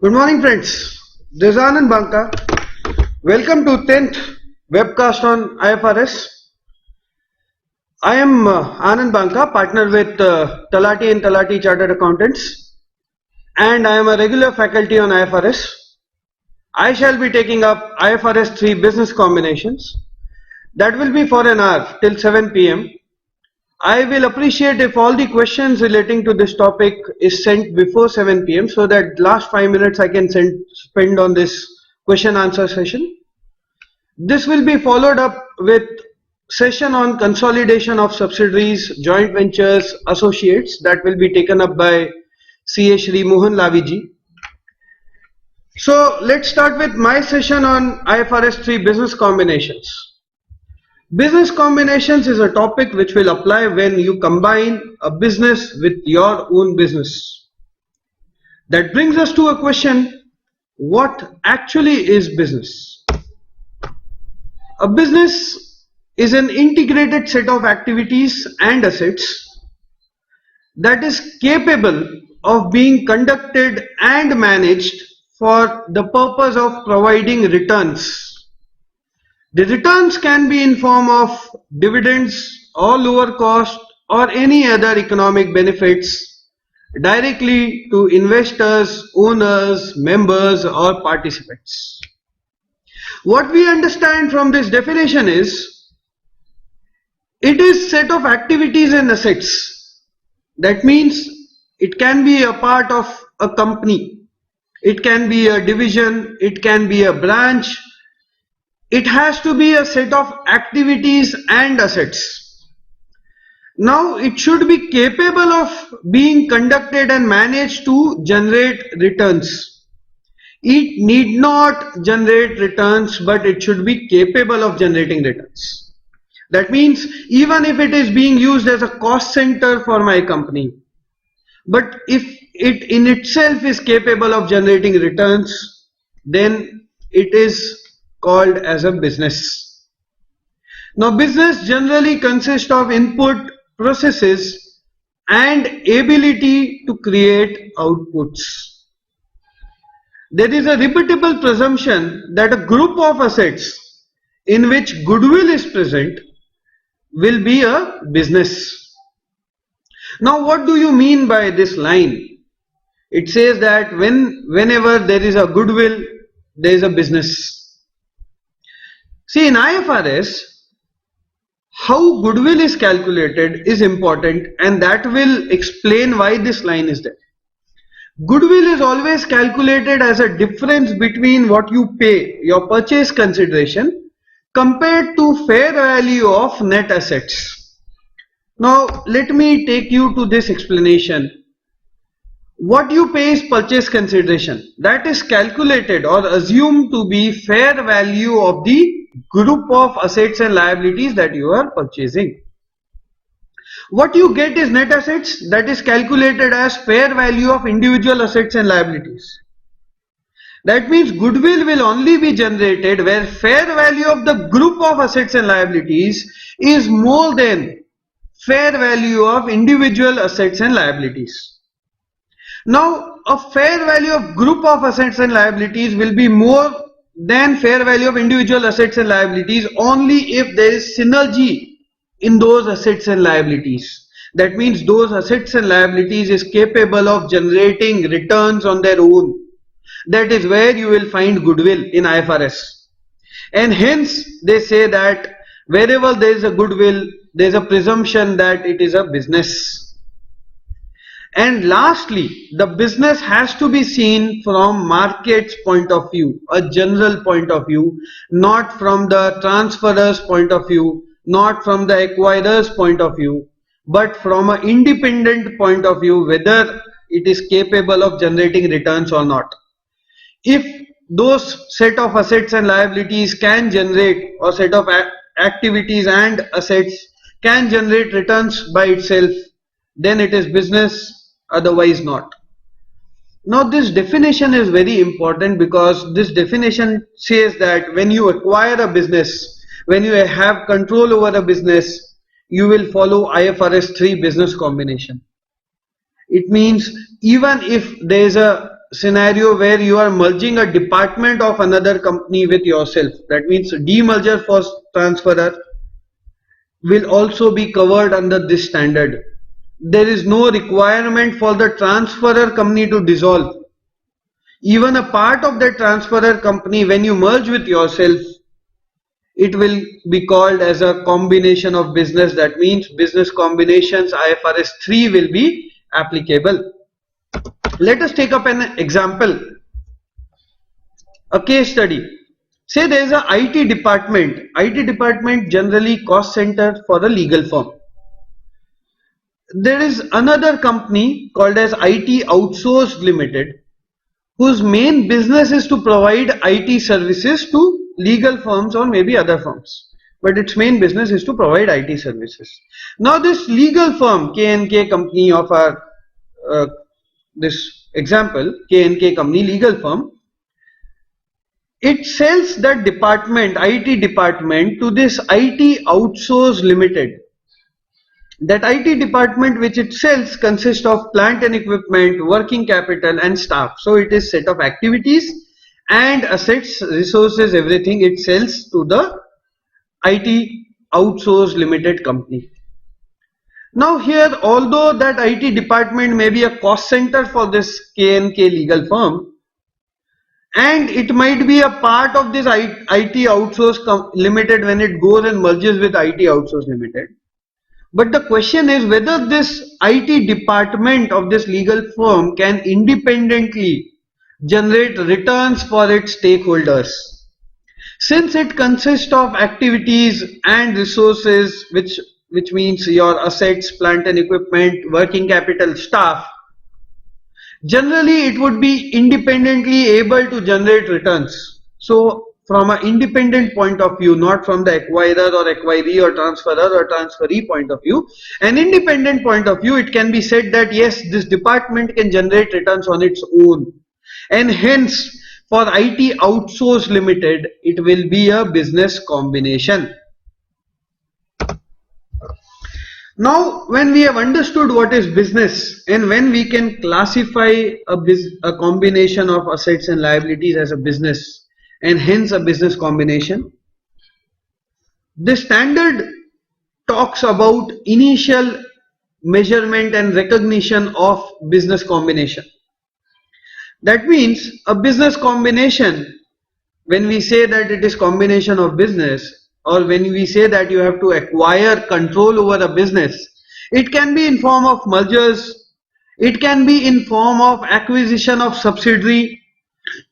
Good morning, friends. This is Anand Banka. Welcome to 10th webcast on IFRS. I am Anand Banka, partner with Talati and Talati Chartered Accountants, and I am a regular faculty on IFRS. I shall be taking up IFRS 3 business combinations. That will be for an hour till 7 p.m. I will appreciate if all the questions relating to this topic is sent before 7 p.m. so that last 5 minutes I can spend on this question answer session. This will be followed up with session on consolidation of subsidiaries, joint ventures, associates that will be taken up by CA Shri Mohan Laviji. So let's start with my session on IFRS 3 business combinations. Business combinations is a topic which will apply when you combine a business with your own business. That brings us to a question: what actually is business? A business is an integrated set of activities and assets that is capable of being conducted and managed for the purpose of providing returns. The returns can be in form of dividends or lower cost or any other economic benefits directly to investors, owners, members or participants. What we understand from this definition is it is set of activities and assets. That means it can be a part of a company, it can be a division, it can be a branch. It has to be a set of activities and assets. Now it should be capable of being conducted and managed to generate returns. It need not generate returns, but it should be capable of generating returns. That means even if it is being used as a cost center for my company, but if it in itself is capable of generating returns, then it is called as a business. Now business generally consists of input, processes and ability to create outputs. There is a repeatable presumption that a group of assets in which goodwill is present will be a business. Now what do you mean by this line? It says that whenever there is a goodwill, there is a business. See, in IFRS, how goodwill is calculated is important, and that will explain why this line is there. Goodwill is always calculated as a difference between what you pay, your purchase consideration, compared to fair value of net assets. Now, let me take you to this explanation. What you pay is purchase consideration. That is calculated or assumed to be fair value of the group of assets and liabilities that you are purchasing. What you get is net assets, that is calculated as fair value of individual assets and liabilities. That means goodwill will only be generated where fair value of the group of assets and liabilities is more than fair value of individual assets and liabilities. Now, a fair value of group of assets and liabilities will be more than fair value of individual assets and liabilities only if there is synergy in those assets and liabilities. That means those assets and liabilities is capable of generating returns on their own. That is where you will find goodwill in IFRS. And hence they say that wherever there is a goodwill, there is a presumption that it is a business. And lastly, the business has to be seen from market's point of view, a general point of view, not from the transferor's point of view, not from the acquirer's point of view, but from an independent point of view, whether it is capable of generating returns or not. If those set of assets and liabilities can generate, or set of activities and assets can generate returns by itself, then it is business, otherwise not. Now this definition is very important because this definition says that when you acquire a business, when you have control over a business, you will follow IFRS 3 business combination. It means even if there is a scenario where you are merging a department of another company with yourself. That means demerger for transferor will also be covered under this standard. There is no requirement for the transferor company to dissolve. Even a part of the transferor company, when you merge with yourself, it will be called as a combination of business. That means business combinations IFRS 3 will be applicable. Let us take up an example, a case study. Say there is a IT department. IT department generally cost center for a legal firm. There is another company called as IT Outsourced Limited, whose main business is to provide IT services to legal firms or maybe other firms. But its main business is to provide IT services. Now this legal firm, K&K company of our this example, K&K company legal firm, it sells that department, IT department, to this IT Outsourced Limited. That IT department which it sells consists of plant and equipment, working capital and staff. So it is set of activities and assets, resources, everything it sells to the IT Outsourced Limited company. Now here, although that IT department may be a cost center for this K&K legal firm, and it might be a part of this IT Outsourced Limited when it goes and merges with IT Outsourced Limited. But the question is whether this IT department of this legal firm can independently generate returns for its stakeholders. Since it consists of activities and resources, which means your assets, plant and equipment, working capital, staff, generally it would be independently able to generate returns. So from an independent point of view, not from the acquirer or acquiree or transferor or transferee point of view, an independent point of view, it can be said that yes, this department can generate returns on its own, and hence for IT Outsourced Limited it will be a business combination. Now when we have understood what is business and when we can classify a combination of assets and liabilities as a business and hence a business combination, the standard talks about initial measurement and recognition of business combination. That means a business combination, when we say that it is combination of business, or when we say that you have to acquire control over a business, it can be in form of mergers, it can be in form of acquisition of subsidiary,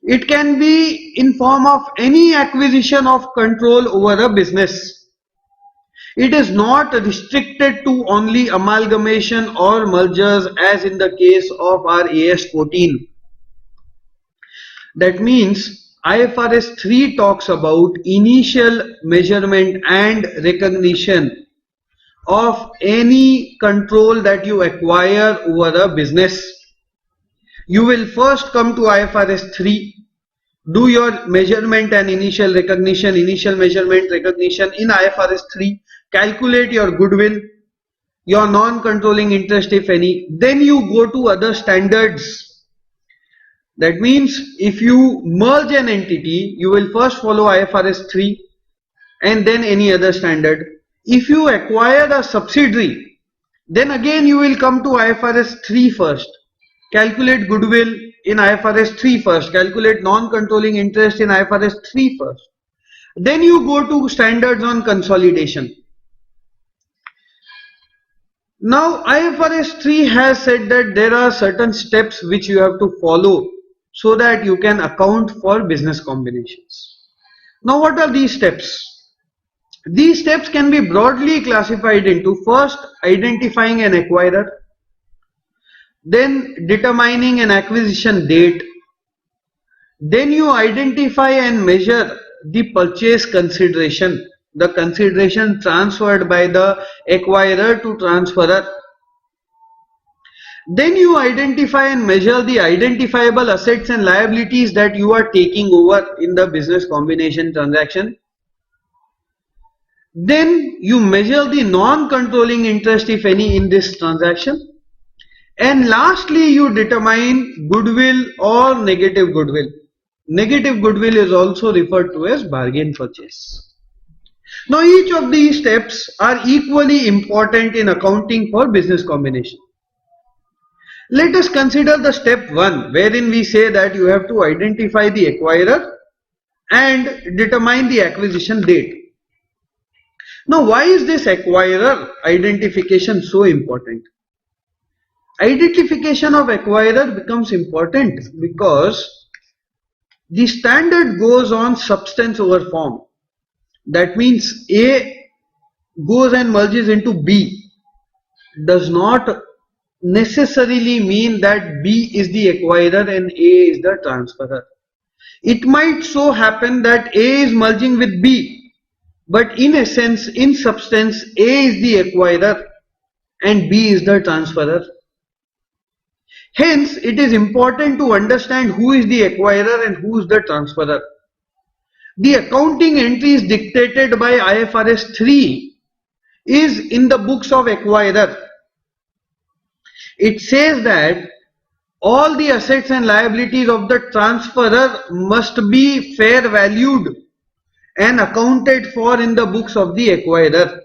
it can be in form of any acquisition of control over a business. It is not restricted to only amalgamation or mergers as in the case of our AS 14. That means IFRS 3 talks about initial measurement and recognition of any control that you acquire over a business. You will first come to IFRS 3, do your measurement and initial measurement recognition in IFRS 3, calculate your goodwill, your non-controlling interest if any, then you go to other standards. That means if you merge an entity, you will first follow IFRS 3 and then any other standard. If you acquire a subsidiary, then again you will come to IFRS 3 first. Calculate goodwill in IFRS 3 first. Calculate non-controlling interest in IFRS 3 first. Then you go to standards on consolidation. Now IFRS 3 has said that there are certain steps which you have to follow so that you can account for business combinations. Now what are these steps? These steps can be broadly classified into first identifying an acquirer, then determining an acquisition date, then you identify and measure the purchase consideration, the consideration transferred by the acquirer to transferor. Then you identify and measure the identifiable assets and liabilities that you are taking over in the business combination transaction. Then you measure the non-controlling interest if any in this transaction. And lastly, you determine goodwill or negative goodwill. Negative goodwill is also referred to as bargain purchase. Now, each of these steps are equally important in accounting for business combination. Let us consider the step 1, wherein we say that you have to identify the acquirer and determine the acquisition date. Now, why is this acquirer identification so important? Identification of acquirer becomes important because the standard goes on substance over form. That means A goes and merges into B does not necessarily mean that B is the acquirer and A is the transferor. It might so happen that A is merging with B, but in essence, in substance, A is the acquirer and B is the transferor. Hence, it is important to understand who is the acquirer and who is the transferor. The accounting entries dictated by IFRS 3 is in the books of acquirer. It says that all the assets and liabilities of the transferor must be fair valued and accounted for in the books of the acquirer.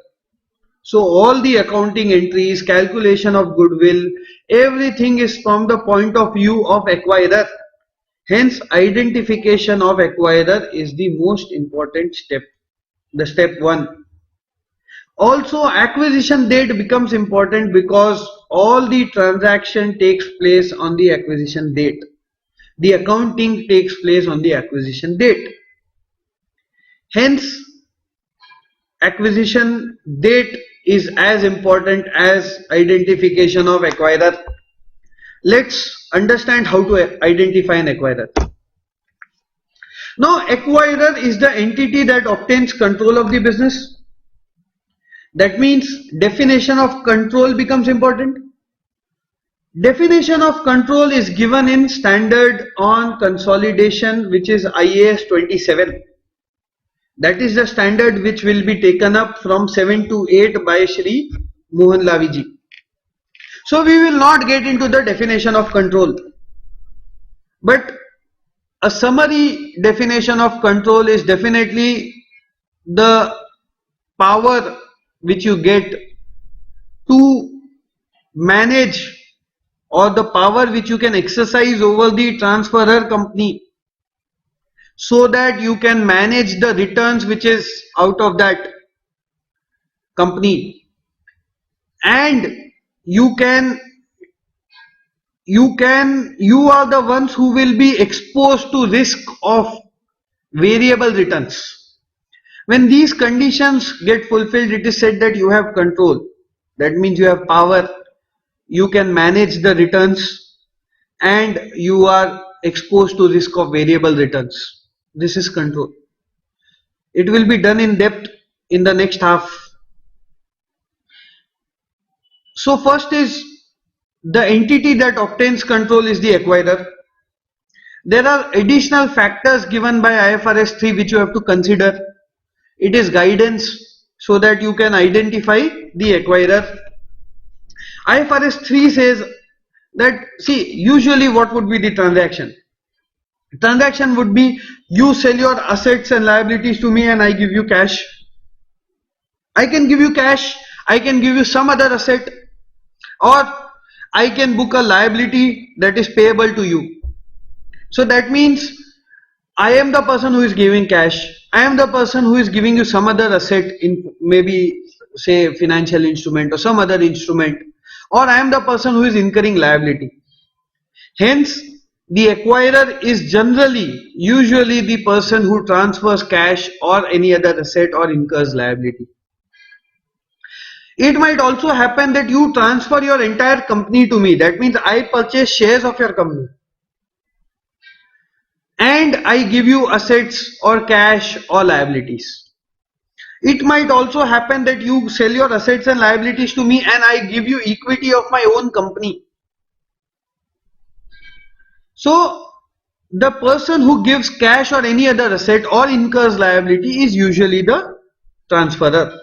So all the accounting entries, calculation of goodwill, everything is from the point of view of acquirer. Hence, identification of acquirer is the most important step, the step 1. Also, acquisition date becomes important because all the transaction takes place on the acquisition date. The accounting takes place on the acquisition date. Hence, acquisition date is as important as identification of acquirer. Let's understand how to identify an acquirer. Now, acquirer is the entity that obtains control of the business. That means definition of control becomes important. Definition of control is given in standard on consolidation, which is IAS 27. That is the standard which will be taken up from 7 to 8 by Shri Mohan Laviji. So we will not get into the definition of control. But a summary definition of control is definitely the power which you get to manage, or the power which you can exercise over the transferor company, so that you can manage the returns which is out of that company, and you are the ones who will be exposed to risk of variable returns. When these conditions get fulfilled, it is said that you have control. That means you have power, you can manage the returns, and you are exposed to risk of variable returns. This is control. It will be done in depth in the next half. So first is the entity that obtains control is the acquirer. There are additional factors given by IFRS 3 which you have to consider. It is guidance so that you can identify the acquirer. IFRS 3 says that, see, usually what would be the transaction? Transaction would be you sell your assets and liabilities to me and I give you cash. I can give you cash, I can give you some other asset, or I can book a liability that is payable to you. So that means I am the person who is giving cash, I am the person who is giving you some other asset, in maybe say financial instrument or some other instrument, or I am the person who is incurring liability. Hence, the acquirer is usually the person who transfers cash or any other asset or incurs liability. It might also happen that you transfer your entire company to me. That means I purchase shares of your company and I give you assets or cash or liabilities. It might also happen that you sell your assets and liabilities to me and I give you equity of my own company. So the person who gives cash or any other asset or incurs liability is usually the transferor.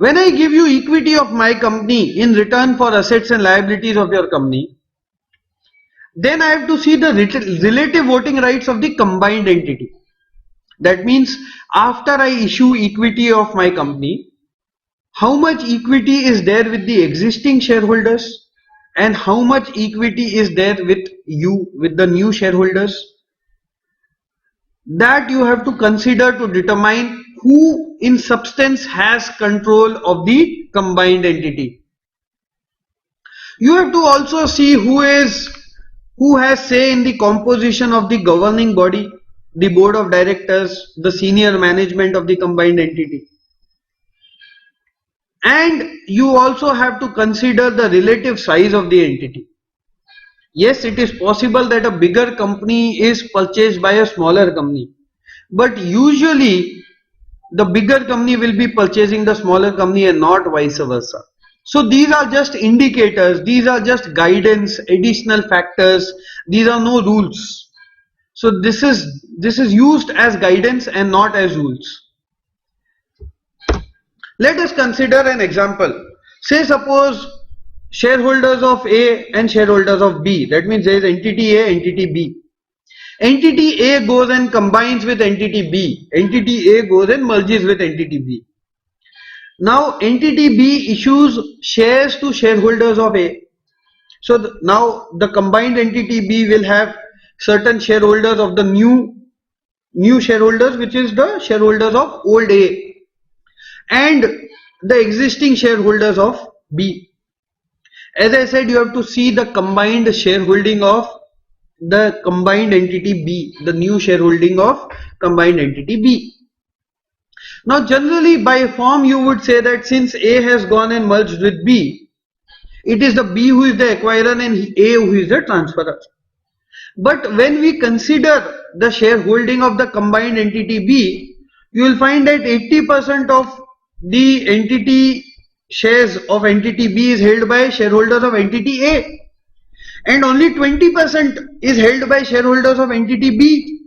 When I give you equity of my company in return for assets and liabilities of your company, then I have to see the relative voting rights of the combined entity. That means after I issue equity of my company, how much equity is there with the existing shareholders and how much equity is there with you, with the new shareholders. That you have to consider to determine who in substance has control of the combined entity. You have to also see who has say in the composition of the governing body, the board of directors, the senior management of the combined entity. And you also have to consider the relative size of the entity. Yes, it is possible that a bigger company is purchased by a smaller company, but usually the bigger company will be purchasing the smaller company and not vice versa. So these are just indicators, these are just guidance, additional factors, these are no rules. So this is used as guidance and not as rules. Let us consider an example. Say suppose shareholders of A and shareholders of B, that means there is entity A, entity B. Entity A goes and combines with entity B. Entity A goes and merges with entity B. Now entity B issues shares to shareholders of A. So now the combined entity B will have certain shareholders of the new shareholders, which is the shareholders of old A, and the existing shareholders of B. As I said, you have to see the combined shareholding of the combined entity B, the new shareholding of combined entity B. Now generally by form you would say that since A has gone and merged with B, it is the B who is the acquirer and A who is the transferor. But when we consider the shareholding of the combined entity B, you will find that 80% of the entity shares of entity B is held by shareholders of entity A and only 20% is held by shareholders of entity B.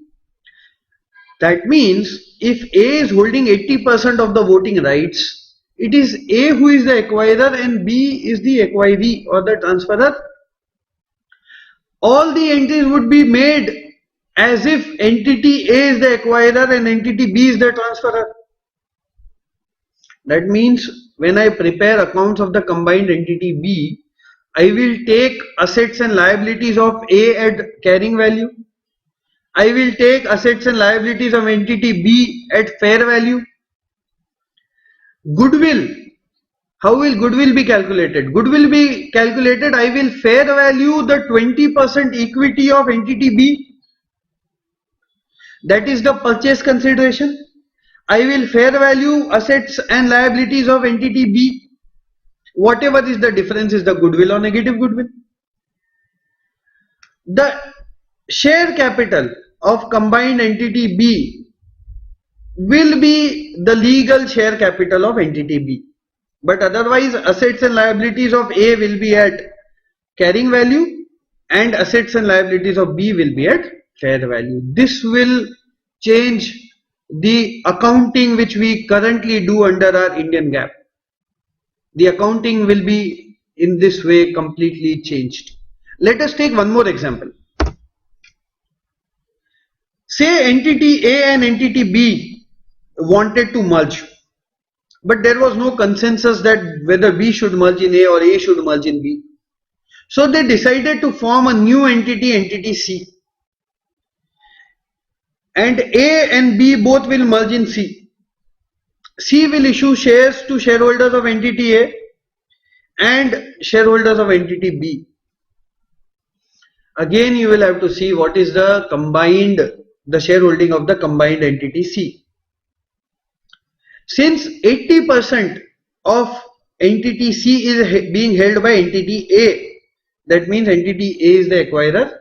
That means if A is holding 80% of the voting rights, it is A who is the acquirer and B is the acquiree or the transferor. All the entries would be made as if entity A is the acquirer and entity B is the transferor. That means when I prepare accounts of the combined entity B, I will take assets and liabilities of A at carrying value. I will take assets and liabilities of entity B at fair value. Goodwill. How will goodwill be calculated? Goodwill be calculated, I will fair value the 20% equity of entity B. That is the purchase consideration. I will fair value assets and liabilities of entity B. Whatever is the difference is the goodwill or negative goodwill. The share capital of combined entity B will be the legal share capital of entity B. But otherwise assets and liabilities of A will be at carrying value and assets and liabilities of B will be at fair value. This will change the accounting which we currently do under our Indian GAAP. The accounting will be in this way completely changed. Let us take one more example. Say entity A and entity B wanted to merge, but there was no consensus that whether B should merge in A or A should merge in B. So they decided to form a new entity, entity C. And A and B both will merge in C. C will issue shares to shareholders of entity A and shareholders of entity B. Again you will have to see what is the shareholding of the combined entity C. Since 80% of entity C is being held by entity A, that means entity A is the acquirer,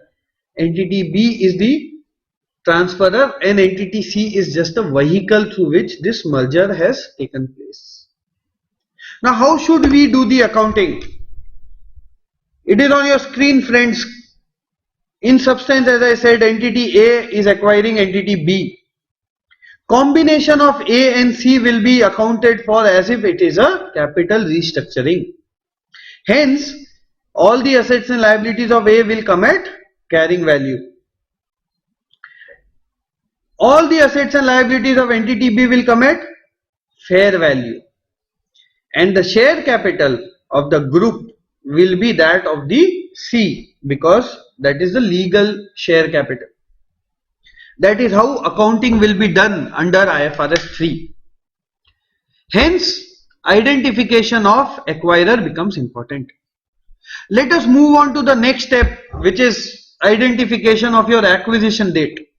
entity B is the transferor and entity C is just a vehicle through which this merger has taken place. Now how should we do the accounting? It is on your screen, friends. In substance, as I said, entity A is acquiring entity B. Combination of A and C will be accounted for as if it is a capital restructuring. Hence, all the assets and liabilities of A will come at carrying value. All the assets and liabilities of entity B will come at fair value. And the share capital of the group will be that of the C, because that is the legal share capital. That is how accounting will be done under IFRS 3. Hence, identification of acquirer becomes important. Let us move on to the next step, which is identification of your acquisition date.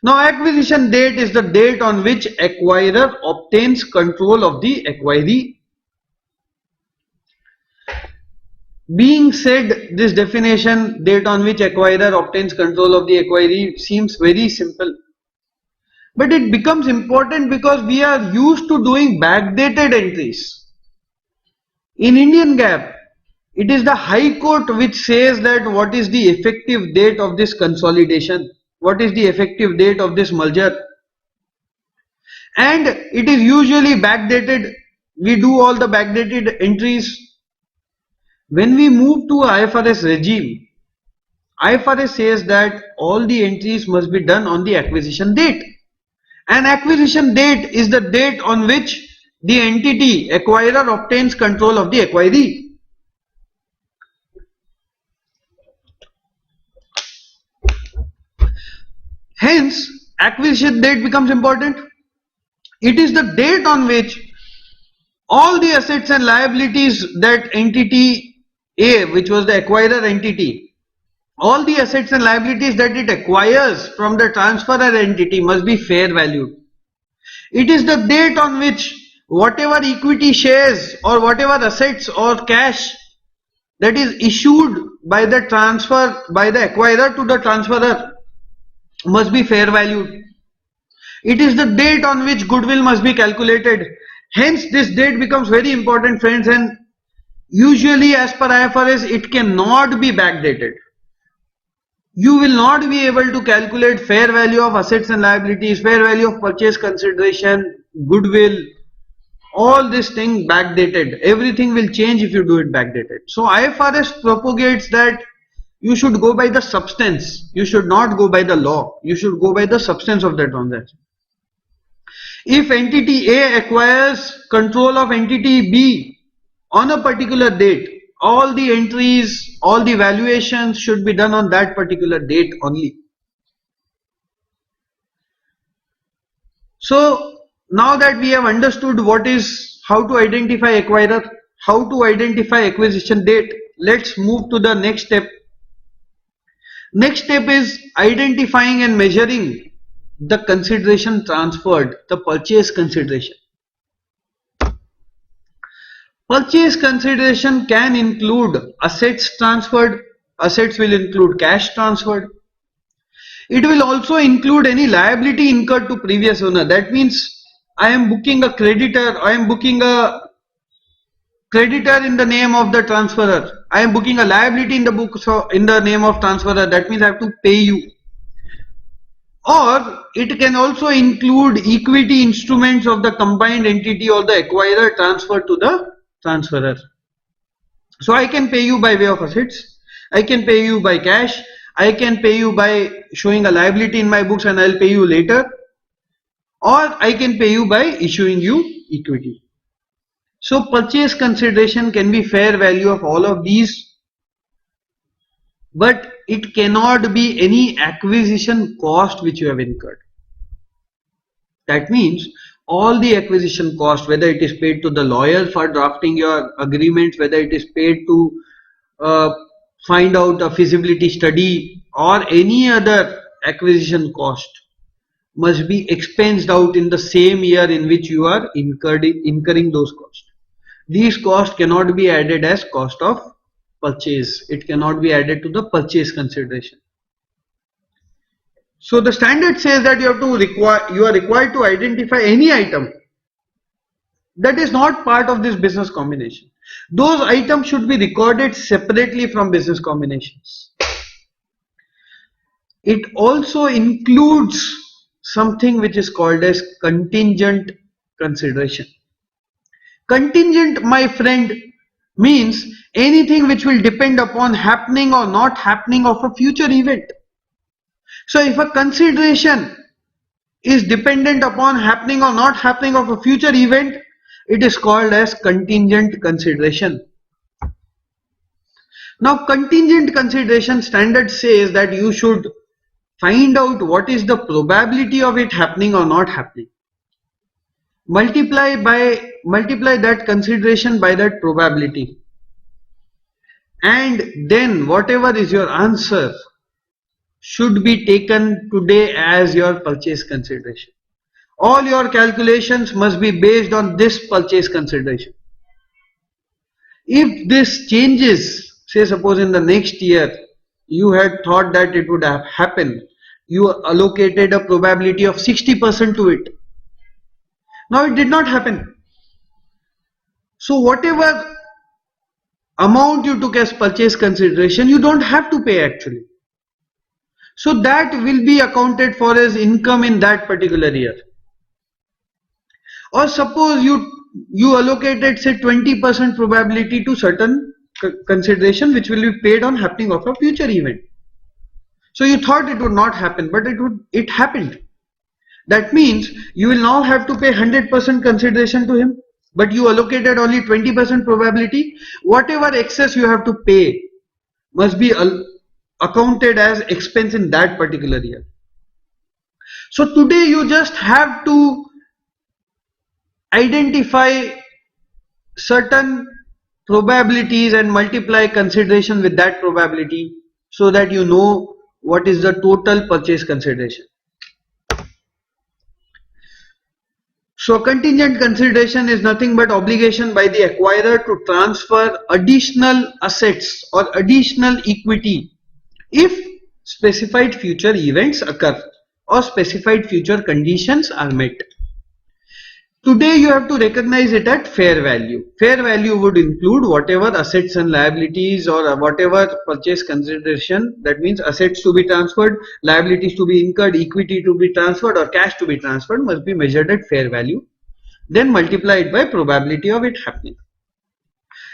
Now, acquisition date is the date on which acquirer obtains control of the acquiree. Being said, this definition, date on which acquirer obtains control of the acquiree, seems very simple. But it becomes important because we are used to doing backdated entries. In Indian GAAP, it is the High Court which says that what is the effective date of this consolidation, what is the effective date of this merger. And it is usually backdated. We do all the backdated entries. When we move to IFRS regime, IFRS says that all the entries must be done on the acquisition date. And acquisition date is the date on which the entity acquirer obtains control of the acquiree. Hence, acquisition date becomes important. It is the date on which all the assets and liabilities that entity A, which was the acquirer entity, all the assets and liabilities that it acquires from the transferor entity must be fair valued. It is the date on which whatever equity shares or whatever assets or cash that is issued by the acquirer to the transferor must be fair valued. It is the date on which goodwill must be calculated. Hence, this date becomes very important, friends, and usually as per IFRS, it cannot be backdated. You will not be able to calculate fair value of assets and liabilities, fair value of purchase consideration, goodwill, all this thing backdated. Everything will change if you do it backdated. So IFRS propagates that you should go by the substance. You should not go by the law. You should go by the substance of the transaction. If entity A acquires control of entity B on a particular date, all the entries, all the valuations should be done on that particular date only. So now that we have understood how to identify acquirer, how to identify acquisition date, let's move to the next step. Next step is identifying and measuring the consideration transferred, the purchase consideration. Purchase consideration can include assets transferred, assets will include cash transferred. It will also include any liability incurred to previous owner. That means I am booking a creditor, I am booking a creditor in the name of the transferor. I am booking a liability in the book, so in the name of transferor. That means I have to pay you. Or it can also include equity instruments of the combined entity or the acquirer transferred to the transferor. So I can pay you by way of assets, I can pay you by cash, I can pay you by showing a liability in my books and I'll pay you later, or I can pay you by issuing you equity. So purchase consideration can be fair value of all of these, but it cannot be any acquisition cost which you have incurred. That means all the acquisition cost, whether it is paid to the lawyer for drafting your agreements, whether it is paid to find out a feasibility study or any other acquisition cost, must be expensed out in the same year in which you are incurring those costs. These costs cannot be added as cost of purchase. It cannot be added to the purchase consideration. So the standard says that you are required to identify any item that is not part of this business combination. Those items should be recorded separately from business combinations. It also includes something which is called as contingent consideration. Contingent, my friend, means anything which will depend upon happening or not happening of a future event. So if a consideration is dependent upon happening or not happening of a future event, it is called as contingent consideration. Now, contingent consideration standard says that you should find out what is the probability of it happening or not happening. Multiply that consideration by that probability, and then whatever is your answer should be taken today as your purchase consideration. All your calculations must be based on this purchase consideration. If this changes, say suppose in the next year you had thought that it would have happened, you allocated a probability of 60% to it. Now it did not happen. So whatever amount you took as purchase consideration, you don't have to pay actually. So that will be accounted for as income in that particular year. Or suppose you allocated say 20% probability to certain consideration which will be paid on happening of a future event. So you thought it would not happen, but it happened. That means you will now have to pay 100% consideration to him, but you allocated only 20% probability. Whatever excess you have to pay must be accounted as expense in that particular year. So today you just have to identify certain probabilities and multiply consideration with that probability so that you know what is the total purchase consideration. So contingent consideration is nothing but obligation by the acquirer to transfer additional assets or additional equity if specified future events occur or specified future conditions are met. Today you have to recognize it at fair value. Fair value would include whatever assets and liabilities or whatever purchase consideration, that means assets to be transferred, liabilities to be incurred, equity to be transferred or cash to be transferred must be measured at fair value, then multiplied by probability of it happening.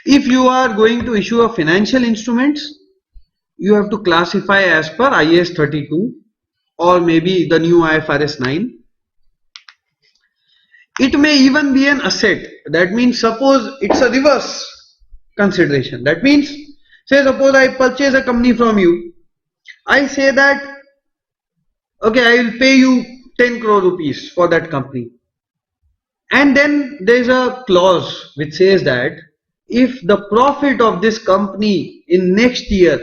If you are going to issue a financial instruments, you have to classify as per IAS 32 or maybe the new IFRS 9. It may even be an asset. That means suppose it's a reverse consideration. That means say suppose I purchase a company from you. I say that okay, I will pay you 10 crore rupees for that company. And then there is a clause which says that if the profit of this company in next year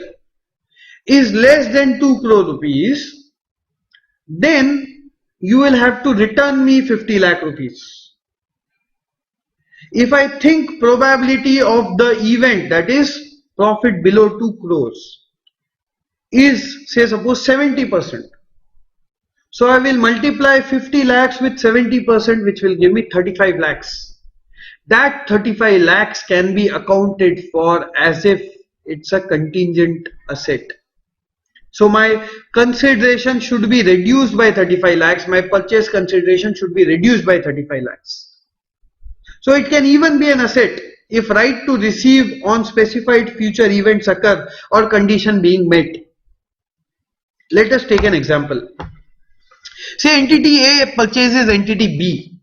is less than 2 crore rupees, then you will have to return me 50 lakh rupees. If I think probability of the event, that is profit below 2 crores, is say suppose 70%. So I will multiply 50 lakhs with 70%, which will give me 35 lakhs. That 35 lakhs can be accounted for as if it's a contingent asset. So my consideration should be reduced by 35 lakhs. My purchase consideration should be reduced by 35 lakhs. So it can even be an asset if right to receive on specified future events occur or condition being met. Let us take an example. Say entity A purchases entity B.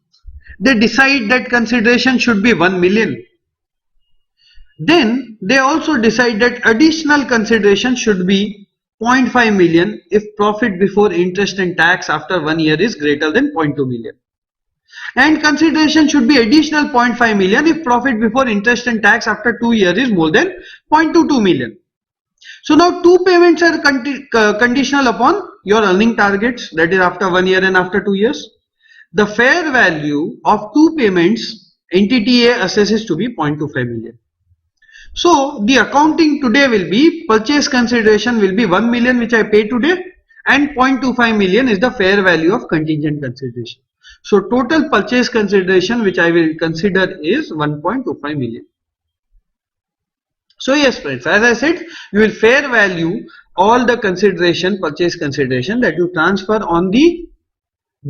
They decide that consideration should be 1 million. Then they also decide that additional consideration should be 0.5 million if profit before interest and tax after 1 year is greater than 0.2 million. And consideration should be additional 0.5 million if profit before interest and tax after 2 years is more than 0.22 million. So now two payments are conditional upon your earning targets, that is after 1 year and after 2 years. The fair value of two payments entity A assesses to be 0.25 million. So the accounting today will be purchase consideration will be 1 million which I pay today, and 0.25 million is the fair value of contingent consideration. So total purchase consideration which I will consider is 1.25 million. So yes friends, as I said, you will fair value all the consideration, purchase consideration that you transfer on the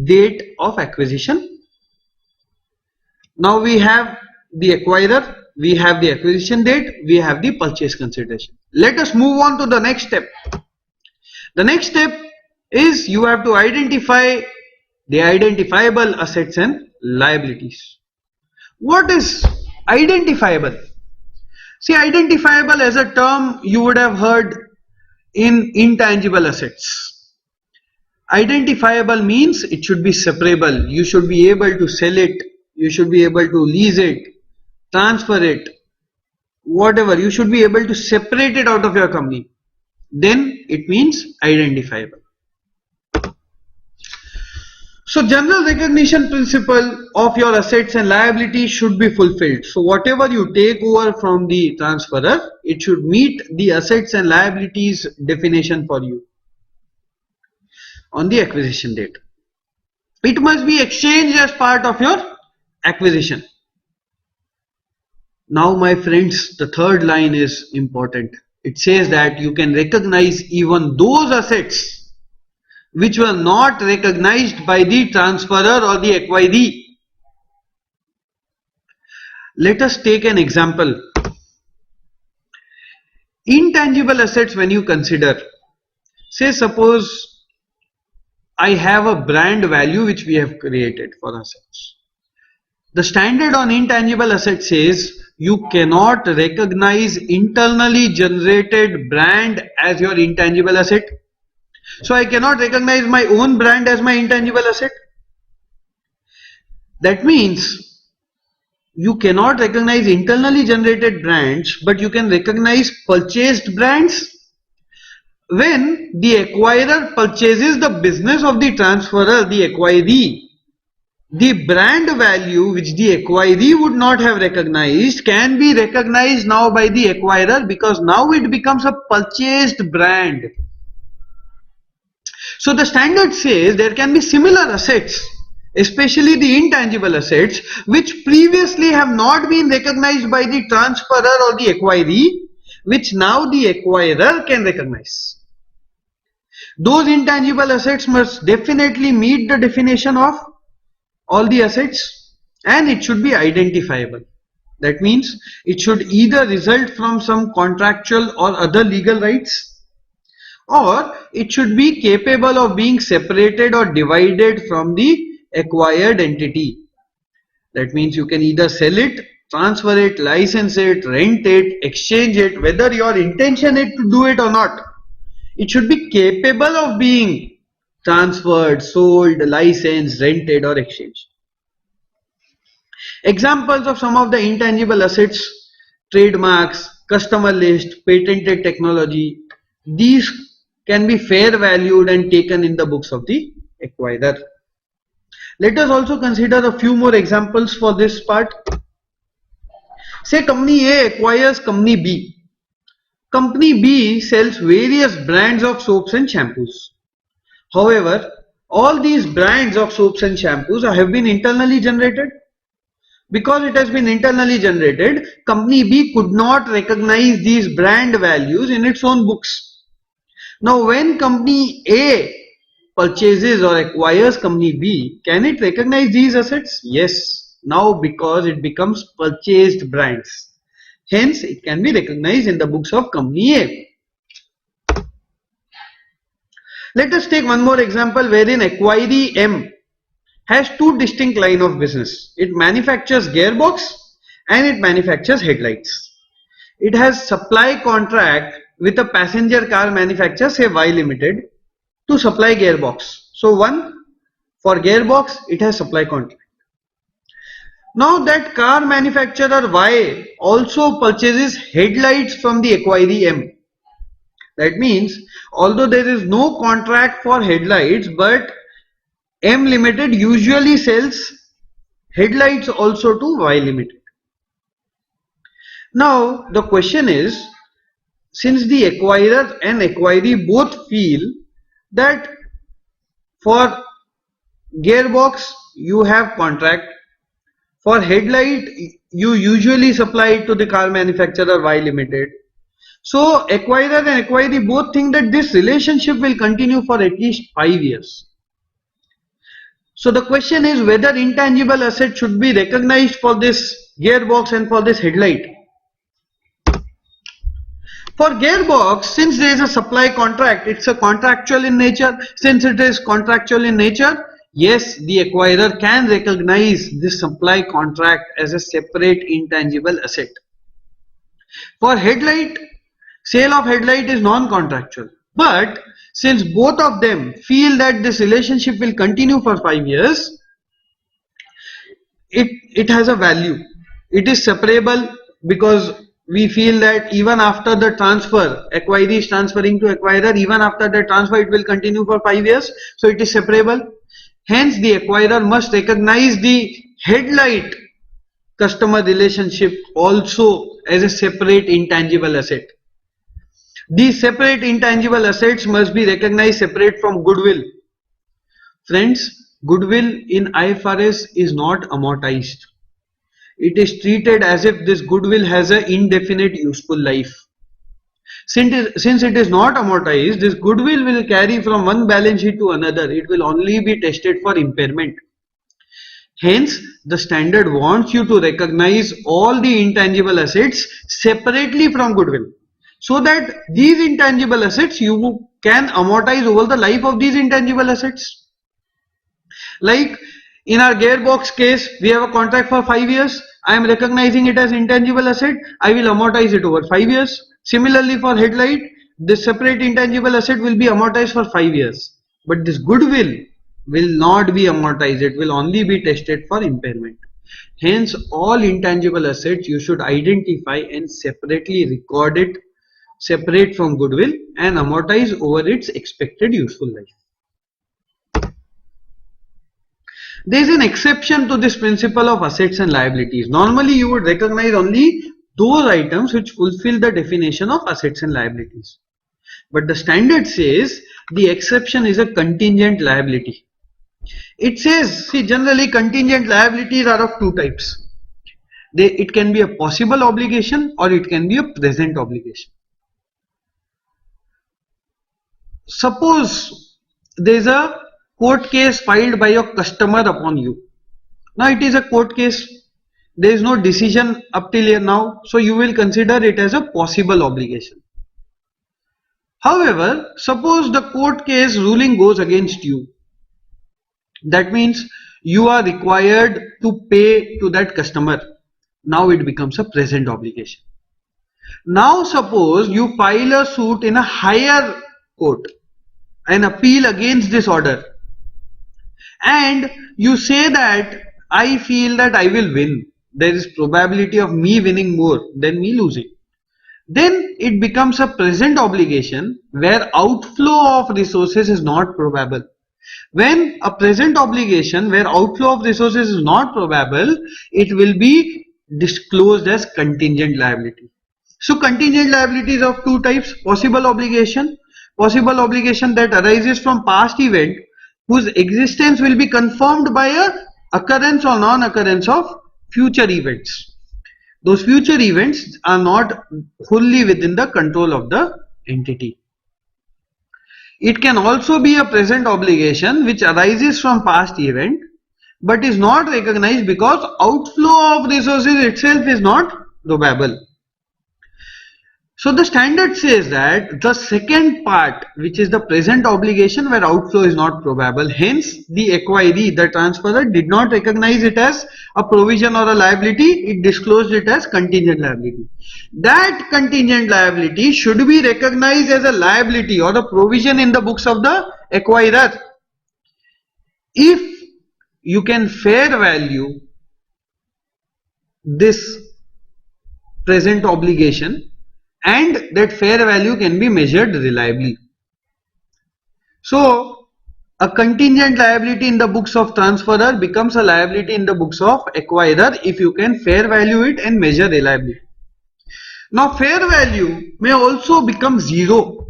date of acquisition. Now we have the acquirer, we have the acquisition date, we have the purchase consideration. Let us move on to the next step. The next step is you have to identify the identifiable assets and liabilities. What is identifiable? See, identifiable as a term you would have heard in intangible assets. Identifiable means it should be separable. You should be able to sell it, you should be able to lease it, transfer it, whatever. You should be able to separate it out of your company. Then it means identifiable. So general recognition principle of your assets and liabilities should be fulfilled. So whatever you take over from the transferor, it should meet the assets and liabilities definition for you on the acquisition date. It must be exchanged as part of your acquisition. Now my friends, the third line is important. It says that you can recognize even those assets which were not recognized by the transferor or the acquiree. Let us take an example. Intangible assets, when you consider, say suppose I have a brand value which we have created for ourselves. The standard on intangible assets says you cannot recognize internally generated brand as your intangible asset. So I cannot recognize my own brand as my intangible asset. That means you cannot recognize internally generated brands, but you can recognize purchased brands. When the acquirer purchases the business of the transferor, the acquiree, the brand value which the acquiree would not have recognized can be recognized now by the acquirer, because now it becomes a purchased brand. So the standard says there can be similar assets, especially the intangible assets, which previously have not been recognized by the transferor or the acquiree, which now the acquirer can recognize. Those intangible assets must definitely meet the definition of all the assets, and it should be identifiable. That means it should either result from some contractual or other legal rights, or it should be capable of being separated or divided from the acquired entity. That means you can either sell it, transfer it, license it, rent it, exchange it, whether your intention is to do it or not. It should be capable of being transferred, sold, licensed, rented or exchanged. Examples of some of the intangible assets: trademarks, customer list, patented technology. These can be fair valued and taken in the books of the acquirer. Let us also consider a few more examples for this part. Say company A acquires company B. Company B sells various brands of soaps and shampoos. However, all these brands of soaps and shampoos have been internally generated. Because it has been internally generated, company B could not recognize these brand values in its own books. Now when company A purchases or acquires company B, can it recognize these assets? Yes. Now because it becomes purchased brands. Hence it can be recognized in the books of company A. Let us take one more example wherein acquiree M has two distinct lines of business. It manufactures gearbox and it manufactures headlights. It has supply contract with a passenger car manufacturer, say Y Limited, to supply gearbox. So one, for gearbox it has supply contract. Now that car manufacturer Y also purchases headlights from the acquiree M. That means although there is no contract for headlights, but M Limited usually sells headlights also to Y Limited. Now the question is, since the acquirer and acquiree both feel that for gearbox you have contract, for headlight you usually supply it to the car manufacturer Y Limited. So acquirer and acquiree both think that this relationship will continue for at least 5 years. So the question is whether intangible asset should be recognized for this gearbox and for this headlight. For gearbox, since there is a supply contract, it's a contractual in nature. Since it is contractual in nature, yes, the acquirer can recognize this supply contract as a separate intangible asset. For headlight, sale of headlight is non-contractual. But since both of them feel that this relationship will continue for 5 years, it has a value. It is separable because we feel that even after the transfer, acquirer is transferring to acquirer, even after the transfer it will continue for 5 years, so it is separable. Hence the acquirer must recognize the headlight customer relationship also as a separate intangible asset. These separate intangible assets must be recognized separate from goodwill. Friends, goodwill in IFRS is not amortized. It is treated as if this goodwill has an indefinite useful life. Since it is not amortized, this goodwill will carry from one balance sheet to another. It will only be tested for impairment. Hence, the standard wants you to recognize all the intangible assets separately from goodwill, so that these intangible assets you can amortize over the life of these intangible assets. Like in our gearbox case, we have a contract for 5 years. I am recognizing it as intangible asset. I will amortize it over 5 years. Similarly for headlight, this separate intangible asset will be amortized for 5 years. But this goodwill will not be amortized. It will only be tested for impairment. Hence, all intangible assets you should identify and separately record it separate from goodwill and amortize over its expected useful life. There is an exception to this principle of assets and liabilities. Normally, you would recognize only those items which fulfill the definition of assets and liabilities. But the standard says the exception is a contingent liability. It says, see, generally contingent liabilities are of two types. It can be a possible obligation or it can be a present obligation. Suppose there is a court case filed by your customer upon you. Now it is a court case. There is no decision up till here now. So you will consider it as a possible obligation. However, suppose the court case ruling goes against you. That means you are required to pay to that customer. Now it becomes a present obligation. Now suppose you file a suit in a higher court, an appeal against this order, and you say that I feel that I will win. There is probability of me winning more than me losing. Then it becomes a present obligation where outflow of resources is not probable. When a present obligation where outflow of resources is not probable, it will be disclosed as contingent liability. So contingent liability is of two types: possible obligation that arises from past event whose existence will be confirmed by a occurrence or non-occurrence of future events. Those future events are not wholly within the control of the entity. It can also be a present obligation which arises from past event but is not recognized because outflow of resources itself is not probable. So the standard says that the second part, which is the present obligation where outflow is not probable, hence the acquiree, the transferor, did not recognize it as a provision or a liability, it disclosed it as contingent liability. That contingent liability should be recognized as a liability or a provision in the books of the acquirer if you can fair value this present obligation and that fair value can be measured reliably. So a contingent liability in the books of transferor becomes a liability in the books of acquirer if you can fair value it and measure reliably. Now fair value may also become zero.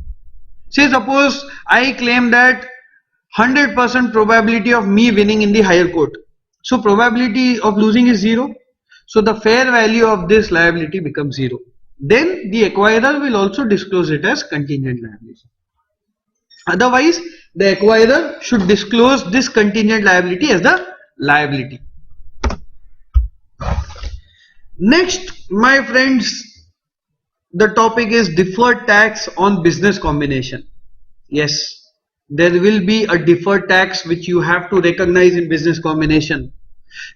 Say suppose I claim that 100% probability of me winning in the higher court. So probability of losing is zero. So the fair value of this liability becomes zero. Then the acquirer will also disclose it as contingent liability. Otherwise, the acquirer should disclose this contingent liability as the liability. Next, my friends, the topic is deferred tax on business combination. Yes, there will be a deferred tax which you have to recognize in business combination.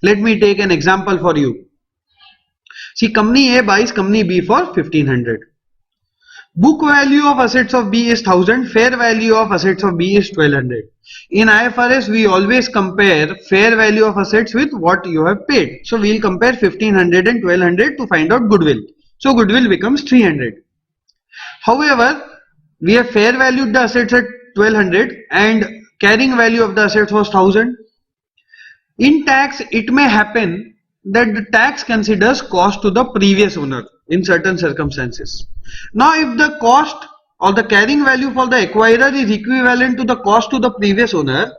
Let me take an example for you. See, company A buys company B for 1500. Book value of assets of B is 1000, fair value of assets of B is 1200. In IFRS, we always compare fair value of assets with what you have paid. So we will compare 1500 and 1200 to find out goodwill. So goodwill becomes 300. However, we have fair valued the assets at 1200 and carrying value of the assets was 1000. In tax, it may happen that the tax considers cost to the previous owner in certain circumstances. Now, if the cost or the carrying value for the acquirer is equivalent to the cost to the previous owner,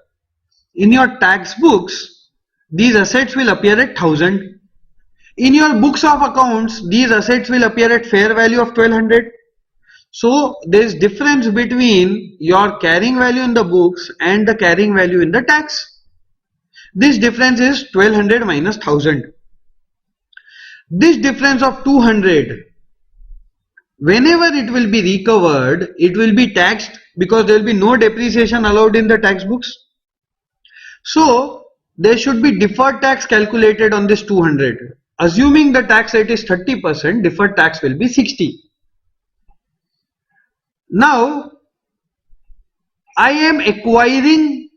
in your tax books, these assets will appear at 1000. In your books of accounts, these assets will appear at fair value of 1200. So, there is difference between your carrying value in the books and the carrying value in the tax. This difference is 1200 minus 1000. This difference of 200, whenever it will be recovered, it will be taxed because there will be no depreciation allowed in the tax books. So, there should be deferred tax calculated on this 200. Assuming the tax rate is 30%, deferred tax will be 60. Now, I am acquiring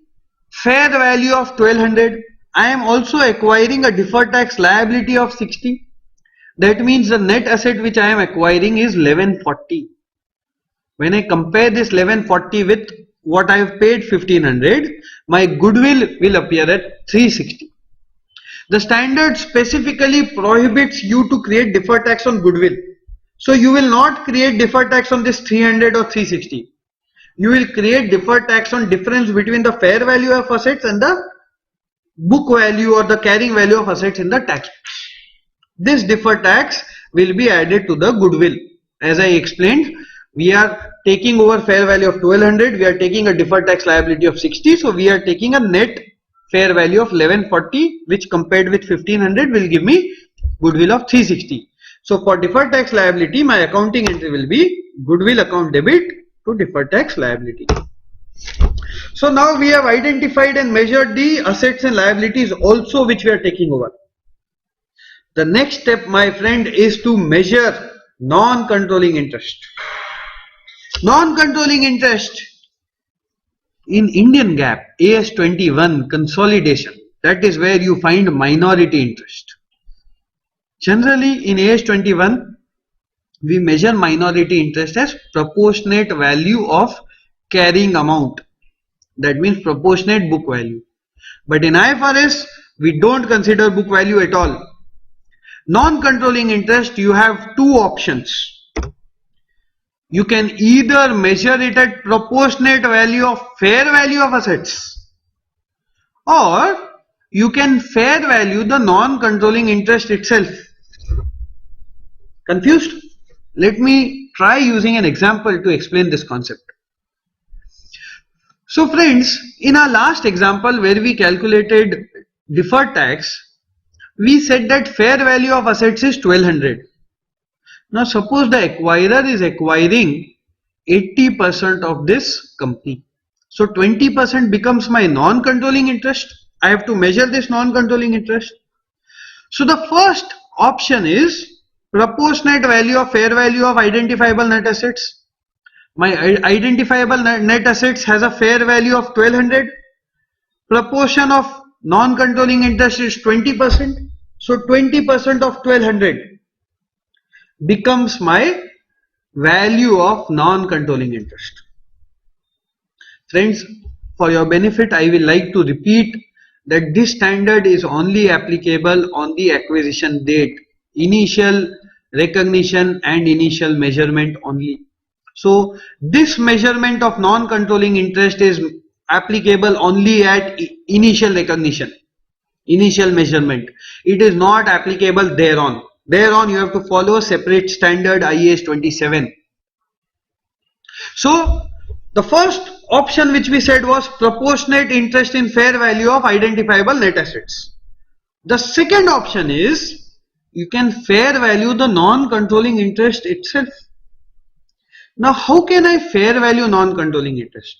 fair value of 1200. I am also acquiring a deferred tax liability of 60. That means the net asset which I am acquiring is 1140. When I compare this 1140 with what I have paid 1500, my goodwill will appear at 360. The standard specifically prohibits you to create deferred tax on goodwill. So you will not create deferred tax on this 300 or 360. You will create deferred tax on difference between the fair value of assets and the book value or the carrying value of assets in the tax books. This deferred tax will be added to the goodwill. As I explained, we are taking over fair value of 1200, we are taking a deferred tax liability of 60, so we are taking a net fair value of 1140, which compared with 1500 will give me goodwill of 360. So for deferred tax liability, my accounting entry will be goodwill account debit to deferred tax liability. So now we have identified and measured the assets and liabilities also which we are taking over. The next step, my friend, is to measure non-controlling interest. Non-controlling interest in Indian GAAP, AS21 consolidation, that is where you find minority interest. Generally in AS21, we measure minority interest as proportionate value of carrying amount. That means proportionate book value. But in IFRS, we don't consider book value at all. Non-controlling interest, you have two options. You can either measure it at proportionate value of fair value of assets, or you can fair value the non-controlling interest itself. Confused? Let me try using an example to explain this concept. So friends, in our last example where we calculated deferred tax, we said that fair value of assets is 1200. Now suppose the acquirer is acquiring 80% of this company. So 20% becomes my non-controlling interest. I have to measure this non-controlling interest. So the first option is proportionate value of fair value of identifiable net assets. My identifiable net assets has a fair value of 1200. Proportion of non-controlling interest is 20%. So 20% of 1200 becomes my value of non-controlling interest. Friends, for your benefit, I will like to repeat that this standard is only applicable on the acquisition date, initial recognition and initial measurement only. So this measurement of non-controlling interest is applicable only at initial recognition, initial measurement. It is not applicable thereon. Thereon you have to follow a separate standard IAS 27. So The first option which we said was proportionate interest in fair value of identifiable net assets. The second option is you can fair value the non-controlling interest itself. Now, how can I fair value non-controlling interest?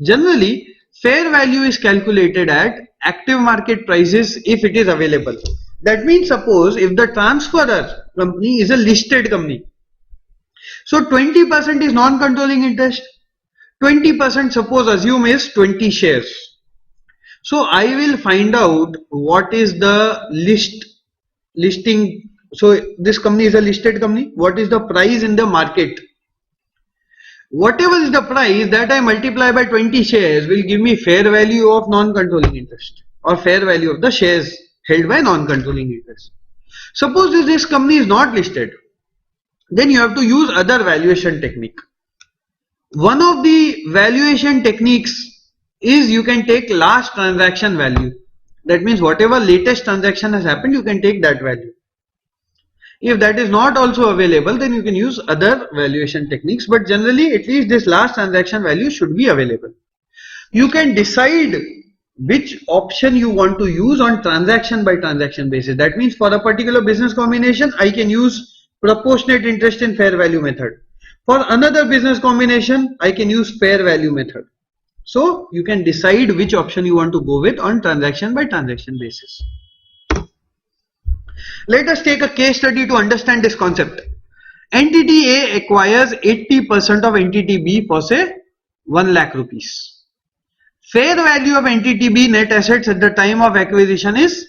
Generally, fair value is calculated at active market prices if it is available. That means suppose if the transferor company is a listed company. So 20% is non-controlling interest. 20% suppose assume is 20 shares. So I will find out what is the listing. So this company is a listed company. What is the price in the market? Whatever is the price that I multiply by 20 shares will give me fair value of non-controlling interest or fair value of the shares held by non-controlling interest. Suppose this company is not listed, then you have to use other valuation technique. One of the valuation techniques is you can take last transaction value. That means whatever latest transaction has happened, you can take that value. If that is not also available, then you can use other valuation techniques, but generally at least this last transaction value should be available. You can decide which option you want to use on transaction by transaction basis. That means for a particular business combination, I can use proportionate interest in fair value method. For another business combination, I can use fair value method. So you can decide which option you want to go with on transaction by transaction basis. Let us take a case study to understand this concept. Entity A acquires 80% of entity B for say 1 lakh rupees. Fair value of entity B net assets at the time of acquisition is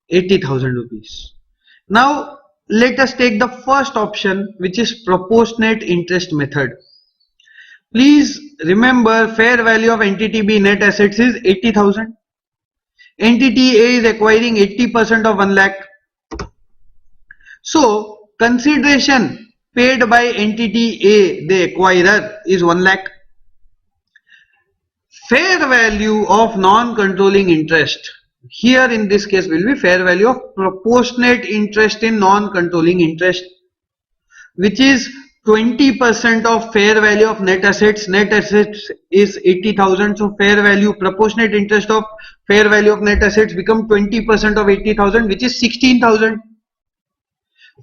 80,000 rupees. Now let us take the first option, which is proportionate interest method. Please remember, fair value of entity B net assets is 80,000. Entity A is acquiring 80% of 1 lakh. So consideration paid by entity A, the acquirer, is 1 lakh. Fair value of non-controlling interest, here in this case will be fair value of proportionate interest in non-controlling interest, which is 20% of fair value of net assets. Net assets is 80,000, so fair value, proportionate interest of fair value of net assets become 20% of 80,000, which is 16,000.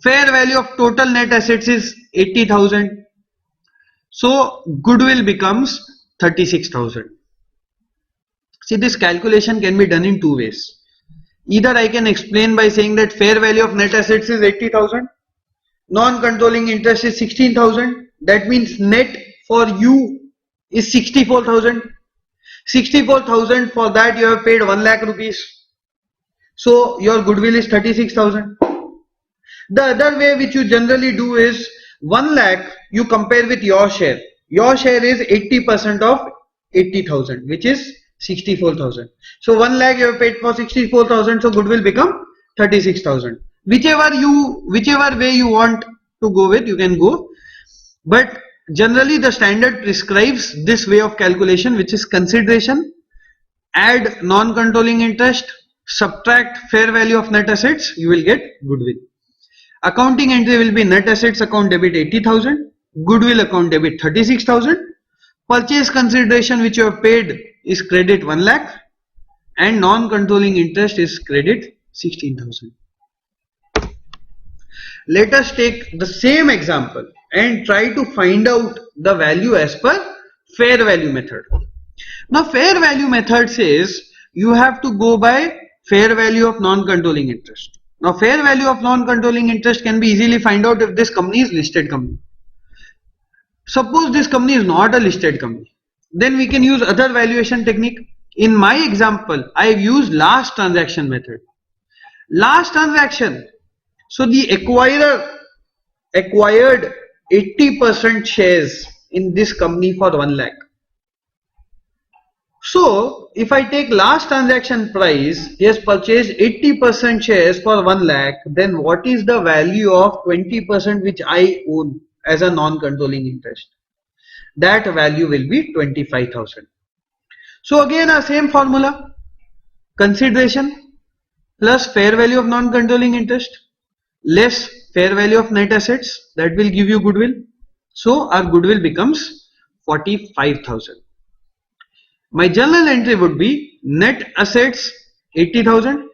Fair value of total net assets is 80,000, so goodwill becomes 36,000. See, this calculation can be done in two ways. Either I can explain by saying that fair value of net assets is 80,000, non-controlling interest is 16,000. That means net for you is 64,000. 64,000, for that you have paid 1 lakh rupees. So your goodwill is 36,000. The other way which you generally do is 1 lakh you compare with your share. Your share is 80% of 80,000, which is 64,000. So 1 lakh you have paid for 64,000, so goodwill become 36,000. Whichever way you want to go with, you can go. But generally the standard prescribes this way of calculation, which is consideration, add non-controlling interest, subtract fair value of net assets, you will get goodwill. Accounting entry will be net assets account debit 80,000, goodwill account debit 36,000, purchase consideration which you have paid is credit 1 lakh, and non-controlling interest is credit 16,000. Let us take the same example and try to find out the value as per fair value method. Now fair value method says you have to go by fair value of non-controlling interest. Now fair value of non-controlling interest can be easily find out if this company is listed company. Suppose this company is not a listed company, then we can use other valuation technique. In my example, I have used last transaction method. Last transaction, so the acquirer acquired 80% shares in this company for 1 lakh. So if I take last transaction price, he has purchased 80% shares for 1 lakh, then what is the value of 20% which I own as a non-controlling interest? That value will be 25,000. So again a same formula, consideration plus fair value of non-controlling interest less fair value of net assets, that will give you goodwill. So our goodwill becomes 45,000. My journal entry would be net assets 80,000,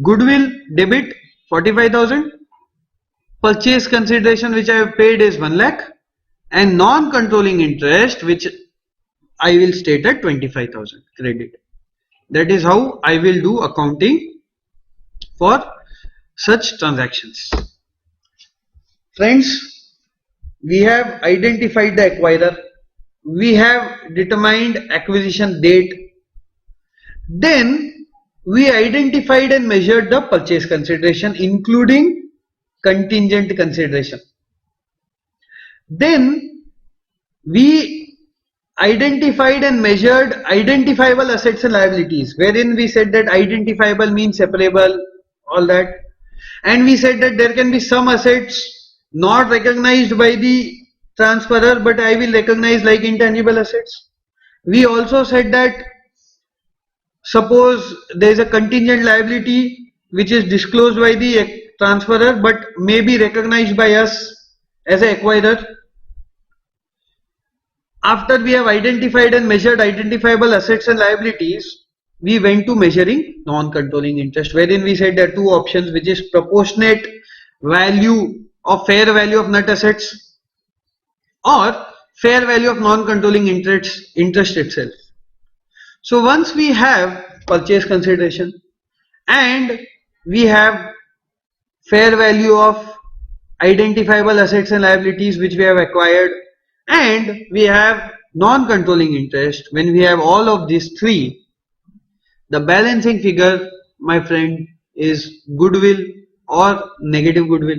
goodwill debit 45,000, purchase consideration which I have paid is 1 lakh, and non-controlling interest which I will state at 25,000 credit. That is how I will do accounting for such transactions. Friends, we have identified the acquirer, we have determined acquisition date, then we identified and measured the purchase consideration including contingent consideration. Then we identified and measured identifiable assets and liabilities, wherein we said that identifiable means separable, all that, and we said that there can be some assets not recognized by the transferor but I will recognize like intangible assets. We also said that suppose there is a contingent liability which is disclosed by the transferor but may be recognized by us as an acquirer. After we have identified and measured identifiable assets and liabilities, we went to measuring non-controlling interest, wherein we said there are two options, which is proportionate value or fair value of net assets or fair value of non-controlling interest itself. So once we have purchase consideration and we have fair value of identifiable assets and liabilities which we have acquired, and we have non-controlling interest, when we have all of these three, the balancing figure, my friend, is goodwill or negative goodwill.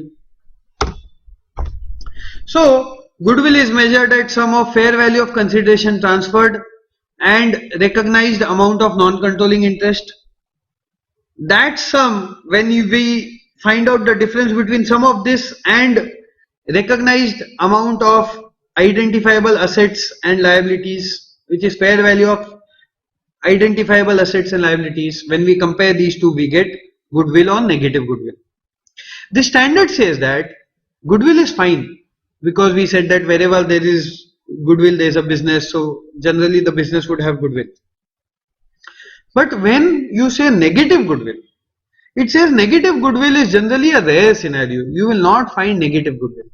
So goodwill is measured at sum of fair value of consideration transferred and recognized amount of non-controlling interest. That sum, when we find out the difference between sum of this and recognized amount of identifiable assets and liabilities, which is fair value of identifiable assets and liabilities, when we compare these two we get goodwill or negative goodwill. The standard says that goodwill is fine because we said that wherever there is goodwill there is a business, so generally the business would have goodwill. But when you say negative goodwill, it says negative goodwill is generally a rare scenario. You will not find negative goodwill.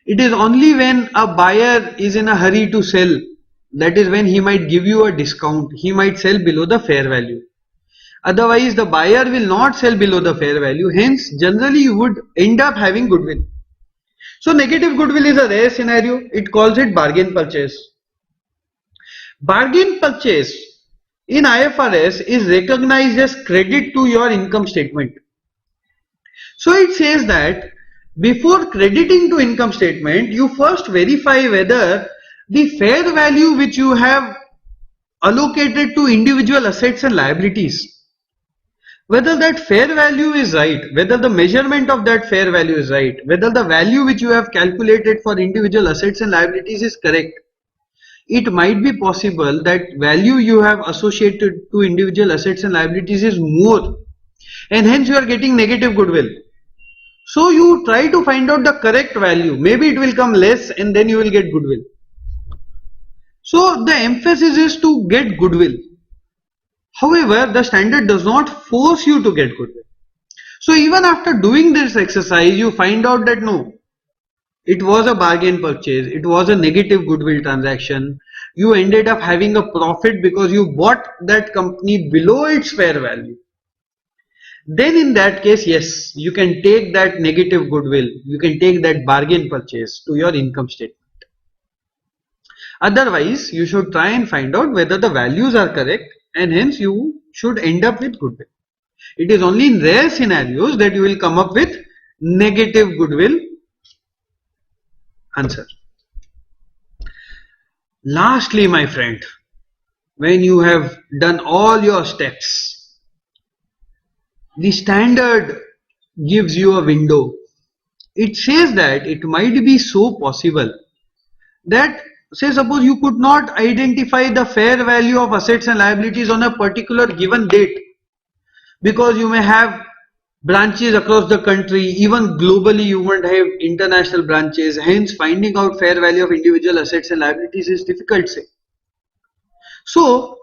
It is only when a buyer is in a hurry to sell, that is when he might give you a discount, he might sell below the fair value. Otherwise the buyer will not sell below the fair value, hence generally you would end up having goodwill. So negative goodwill is a rare scenario, it calls it bargain purchase. Bargain purchase in IFRS is recognized as credit to your income statement. So it says that before crediting to income statement, you first verify whether the fair value which you have allocated to individual assets and liabilities, whether that fair value is right, whether the measurement of that fair value is right, whether the value which you have calculated for individual assets and liabilities is correct. It might be possible that value you have associated to individual assets and liabilities is more, and hence you are getting negative goodwill. So you try to find out the correct value. Maybe it will come less and then you will get goodwill. So the emphasis is to get goodwill. However, the standard does not force you to get goodwill. So even after doing this exercise, you find out that no, it was a bargain purchase, it was a negative goodwill transaction. You ended up having a profit because you bought that company below its fair value. Then in that case, yes, you can take that negative goodwill, you can take that bargain purchase to your income statement. Otherwise, you should try and find out whether the values are correct, and hence you should end up with goodwill. It is only in rare scenarios that you will come up with negative goodwill answer. Lastly, my friend, when you have done all your steps, the standard gives you a window. It says that it might be so possible that, say suppose you could not identify the fair value of assets and liabilities on a particular given date because you may have branches across the country, even globally you won't have international branches, hence finding out fair value of individual assets and liabilities is difficult, say. So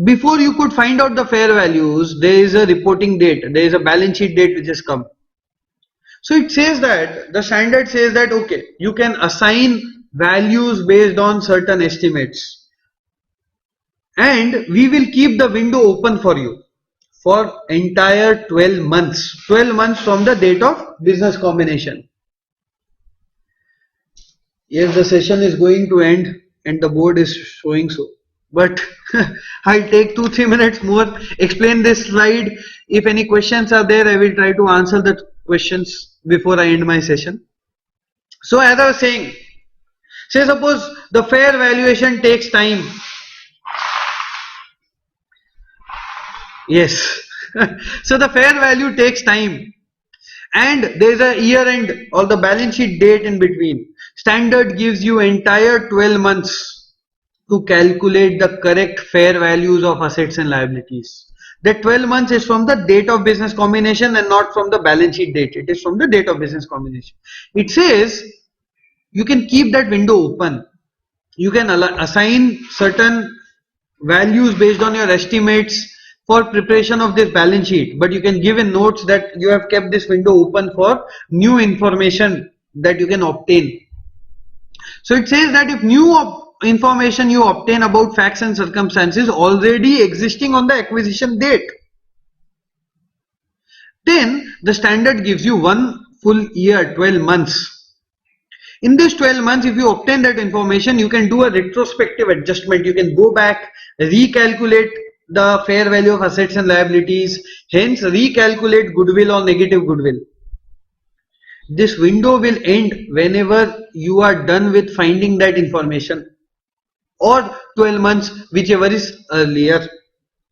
before you could find out the fair values, there is a reporting date, there is a balance sheet date which has come. So it says that, the standard says that, okay, you can assign values based on certain estimates, and we will keep the window open for you for entire 12 months, 12 months from the date of business combination. Yes, the session is going to end and the board is showing so, but I'll take 2-3 minutes more, explain this slide. If any questions are there, I will try to answer the questions before I end my session. So as I was saying, say suppose the fair valuation takes time. Yes. So the fair value takes time, and there is a year end or the balance sheet date in between. Standard gives you entire 12 months to calculate the correct fair values of assets and liabilities. The 12 months is from the date of business combination and not from the balance sheet date. It is from the date of business combination. It says you can keep that window open. You can assign certain values based on your estimates for preparation of this balance sheet, but you can give in notes that you have kept this window open for new information that you can obtain. So it says that if new information you obtain about facts and circumstances already existing on the acquisition date, then the standard gives you 1 full year, 12 months. In this 12 months, if you obtain that information, you can do a retrospective adjustment. You can go back, recalculate the fair value of assets and liabilities, hence recalculate goodwill or negative goodwill. This window will end whenever you are done with finding that information, or 12 months, whichever is earlier.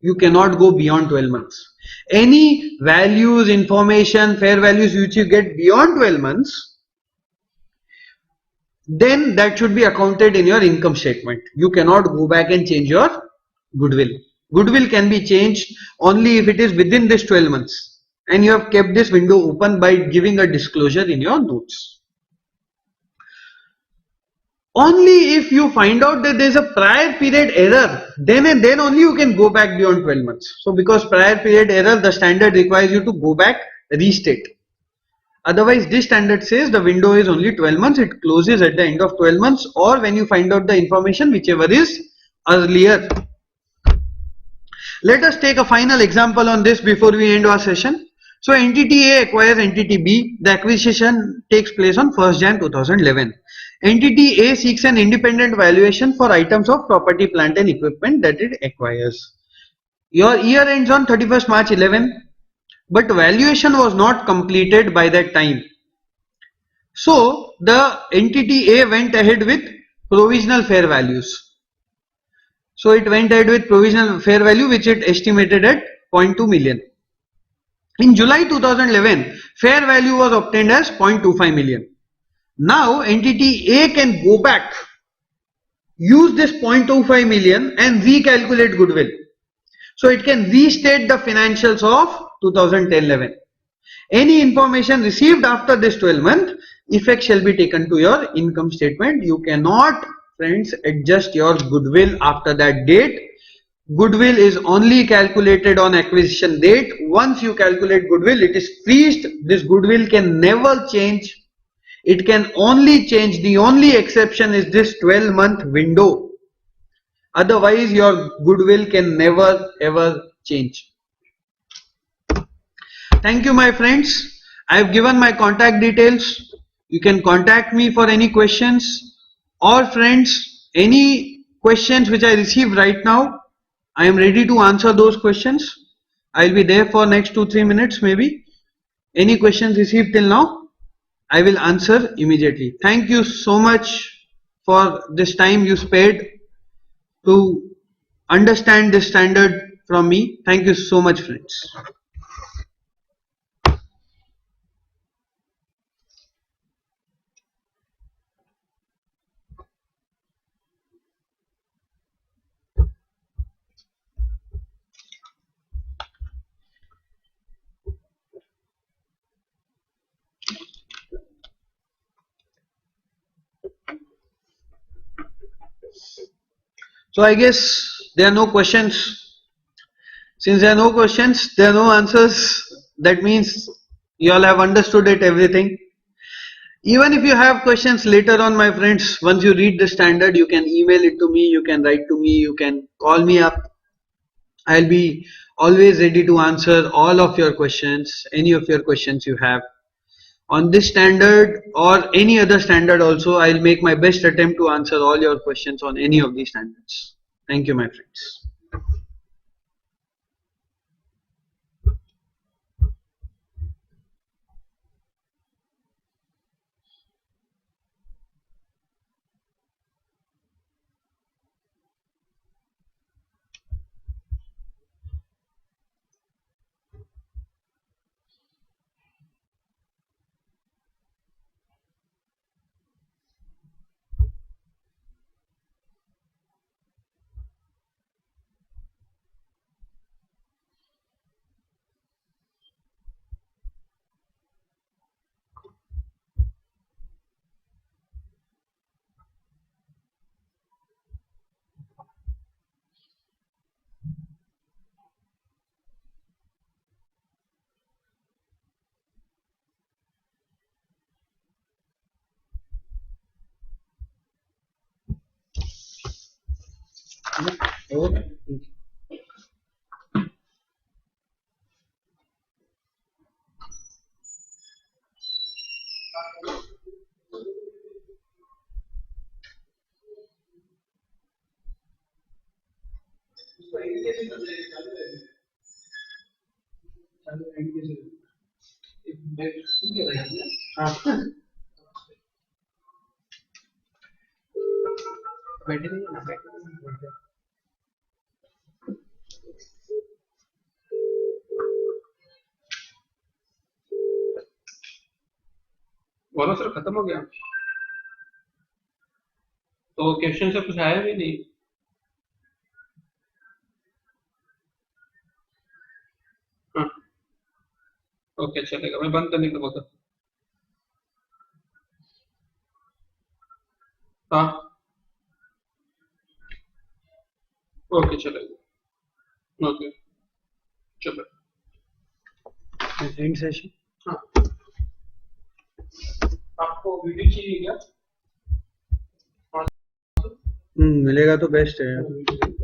You cannot go beyond 12 months. Any values, information, fair values which you get beyond 12 months, then that should be accounted in your income statement. You cannot go back and change your goodwill. Goodwill can be changed only if it is within this 12 months and you have kept this window open by giving a disclosure in your notes. Only if you find out that there is a prior period error, then and then only you can go back beyond 12 months. So because prior period error, the standard requires you to go back, restate. Otherwise, this standard says the window is only 12 months. It closes at the end of 12 months or when you find out the information, whichever is earlier. Let us take a final example on this before we end our session. So entity A acquires entity B. The acquisition takes place on 1st Jan 2011. Entity A seeks an independent valuation for items of property, plant and equipment that it acquires. Your year ends on 31st March 11. But valuation was not completed by that time. So the entity A went ahead with provisional fair values. So it went ahead with provisional fair value which it estimated at 0.2 million. In July 2011, fair value was obtained as 0.25 million. Now entity A can go back, use this 0.25 million and recalculate goodwill. So it can restate the financials of 2010-11. Any information received after this 12 month, effect shall be taken to your income statement. You cannot, friends, adjust your goodwill after that date. Goodwill is only calculated on acquisition date. Once you calculate goodwill, it is freezed. This goodwill can never change. It can only change. The only exception is this 12-month window. Otherwise, your goodwill can never ever change. Thank you, my friends. I have given my contact details. You can contact me for any questions, or friends, any questions which I received right now, I am ready to answer those questions. I will be there for next 2-3 minutes maybe. Any questions received till now, I will answer immediately. Thank you so much for this time you spared to understand this standard from me. Thank you so much, friends. So I guess there are no questions. Since there are no questions, there are no answers. That means you all have understood it, everything. Even if you have questions later on, my friends, once you read the standard, you can email it to me, you can write to me, you can call me up. I'll be always ready to answer all of your questions, any of your questions you have. On this standard or any other standard also, I'll make my best attempt to answer all your questions on any of these standards. Thank you, my friends. Okay. बोलो sir, खत्म हो गया तो question से कुछ आया भी नहीं। हाँ, ओके चलेगा, मैं बंद करने का बोलता। हाँ, ओके चलेगा, ओके चलो। And session. हाँ, आपको वीडियो चाहिए क्या? मिलेगा तो बेस्ट है।